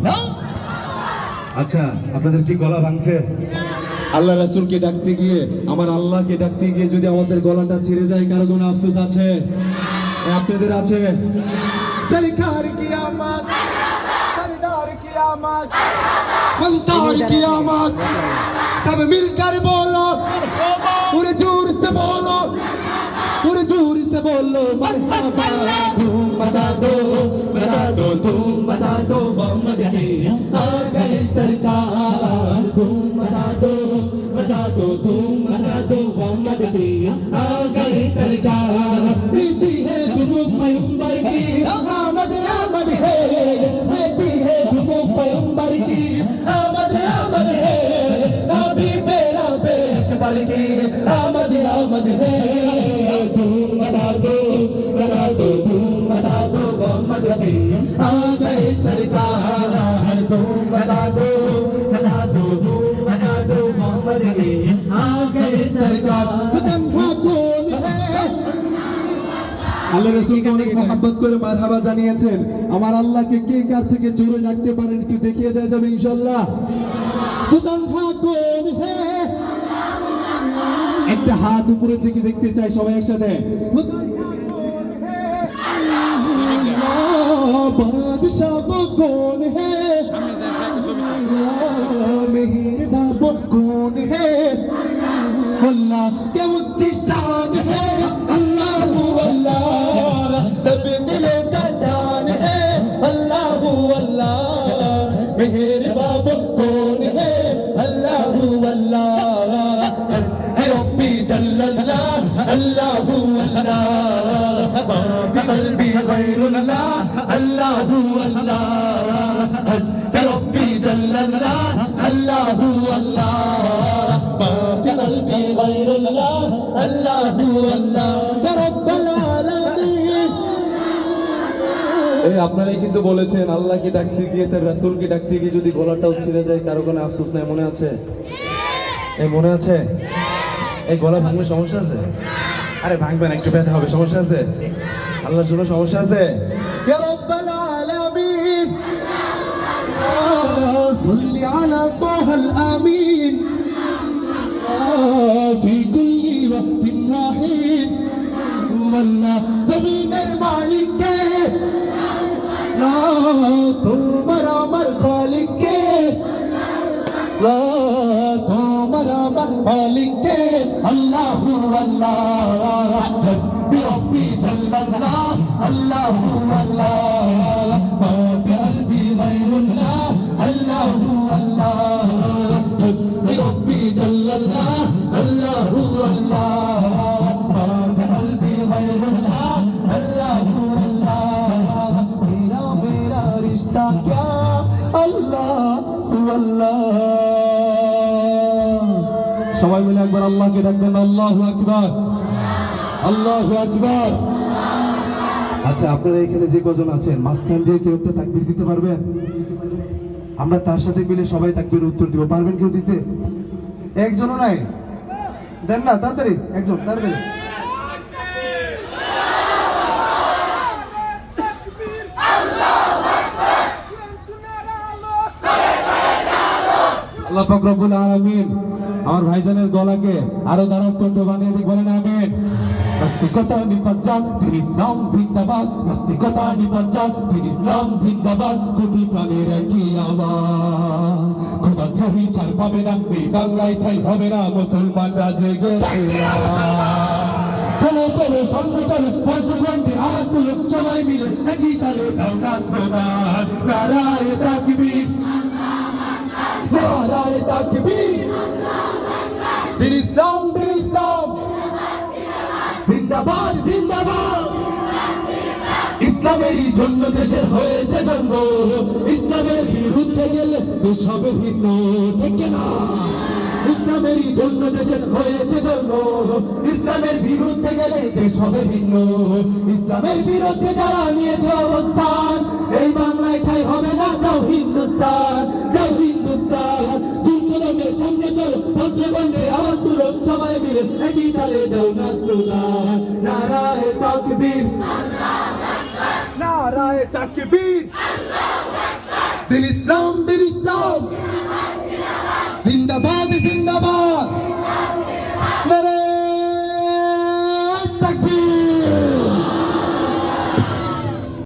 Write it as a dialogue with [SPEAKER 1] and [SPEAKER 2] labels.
[SPEAKER 1] না? আচ্ছা, আপনাদের কি গলা ভাঙছে? আল্লাহ রাসূলকে ডাকতে গিয়ে, আমার আল্লাহকে ডাকতে গিয়ে যদি আমাদের গলাটা ছিঁড়ে যায়, কারো কোনো আফসোস আছে? আপনাদের আছে? সরকার কিয়ামত, সরদার কিয়ামত, फनकार कियामत, सब मिलकर बोलो, पूरे जोर से बोलो, पूरे जोर से बोलो मरहबा। धूम मचा दो, धूम मचा दो, मोहम्मद आ गए सरकार। धूम मचा दो, धूम मचा दो, मोहम्मद आ गए सरकार। रीति है धूम पैगंबर की, आमद आमद है, रीति है धूम पैगंबर की, आमद आमद है, नबी मेरा पैगंबर की, आमद आमद है। धूम मचा दो, धूम मचा दो, मोहम्मद आ गए सरकार। धूम मचा दो, धूम मचा दो, मोहम्मद आ गए सरकार। আল্লাহ রাসূলকে অনেক মহব্বত করে মারহাবা জানিয়েছেন। আমার আল্লাহকে কে কার থেকে জোরে ডাকতে পারেন একটু দেখিয়ে দেওয়া যাবে ইনশাআল্লাহ। একটা হাত উপরের দিকে দেখতে চাই সবাই একসাথে। বাদশাহ কौन है, मेहरबान कौन है, अल्लाह के ऊंची शान है, अल्लाह अल्लाह सब दिलों का जान है, अल्लाह अल्लाह मेहरबान कौन है, अल्लाह अल्लाह हस्बी रब्बी जल्लल्लाह, अल्लाह अल्लाह माफी क़ल्बी गैरुल्लाह, अल्लाह अल्लाह हस्बी रब्बी जल्लल्लाह, अल्लाह अल्लाह माफी क़ल्बी गैरुल्लाह, अल्लाह अल्लाह या रब्बल आलामीन। এই আপনারাই কিন্তু বলেছেন আল্লাহকে ডাকতে গিয়ে, তার রাসূলকে ডাকতে গিয়ে যদি গলাটাও ছিঁড়ে যায় কারো কোনো আফসোস নাই, মনে আছে? এই মনে আছে? এই গলা ভাঙলে সমস্যা আছে? আরে ভাঙবেন, একটু ব্যথা হবে, সমস্যা আছে? আল্লাহর জন্য সমস্যা আছে? ইয়া রাব্বাল আলামিন সাল্লি আলা তাহাল আমিন ফি কুল্লি ওয়াক্তিন ওয়াহিদ। আল্লাহ জমিনের মালিক কে, না তোমার আমার খালিক কে, না তোমার আমার মালিক কে, আল্লাহ আল্লাহ হসবি রব্বি জাল্লাল্লাহ, আল্লাহ আল্লাহ মাফি কলবি গায়রুল্লাহ, আল্লাহ আল্লাহ হসবি রব্বি জাল্লাল্লাহ, আল্লাহ আল্লাহ মাফি কলবি গায়রুল্লাহ, আল্লাহ আল্লাহ তেরা মেরা রিশতা ক্যা, আল্লাহ আল্লাহ। সবাই মিলে একবার আল্লাহকে ডাকবেন, আল্লাহু আকবার, আল্লাহু আকবার। আচ্ছা, আপনারা এখানে যে কজন আছেন মাঝখান দিয়ে কেউ একটা তাকবীর দিতে পারবেন? আমরা তার সাথে মিলে সবাই তাকবীর উত্তর দিব, পারবেন কেউ দিতে? একজনও নাই? দেন না, তাড়াতাড়ি একজন, তাড়াতাড়ি। আল্লাহ পাক রব্বুল আলামিন আমার ভাইজানের গলাকে আরো দারাস্তন্ত্র বানিয়ে দিক, বলেন আমিন। নাস্তিকতা নিপাজ্জাল, ফির ইসলাম জিন্দাবাদ, নাস্তিকতা নিপাজ্জাল, ফির ইসলাম জিন্দাবাদ, কোটি প্রাণের একই আওয়াজ, খোদার ঠাই ছাড় পাবে না, এই বাংলায় ঠাই হবে না, মুসলমানরা জেগে চলো চলো সঙ্গে চলো, মুসলমানদের আওয়াজ তুলো, সবাই মিলে একই তালে দাও না স্লোগান, নারায়ে তাকবীর, নারায়ে তাকবীর, ফির ইসলাম, ফির ইসলাম জিন্দাবাদ, জিন্দাবাদ। ইসলামেরই জন্য দেশের হয়েছে জন্ম, ইসলামের বিরুদ্ধে গেলে দেশ হবে ভিন্ন, ঠিক না? ইসলামেরই জন্য দেশের হয়েছে জন্ম, ইসলামের বিরুদ্ধে গেলে দেশ হবে ভিন্ন। ইসলামের বিরুদ্ধে যারা নিয়েছে অবস্থান, এই বাংলায় ঠাই হবে না, যাও হিন্দুস্তান, যাও হিন্দুস্তান। জুলকলমের সামনে চলো, বজ্রকণ্ঠে আওয়াজ তুলো, সবাই মিলে একই তালে দাও না স্লোগান, নারায়ে তাকবীর, নারায়ে তাকবীর, রামবীর ইসলাম জিন্দাবাদ জিন্দাবাদ নারে তাকবীর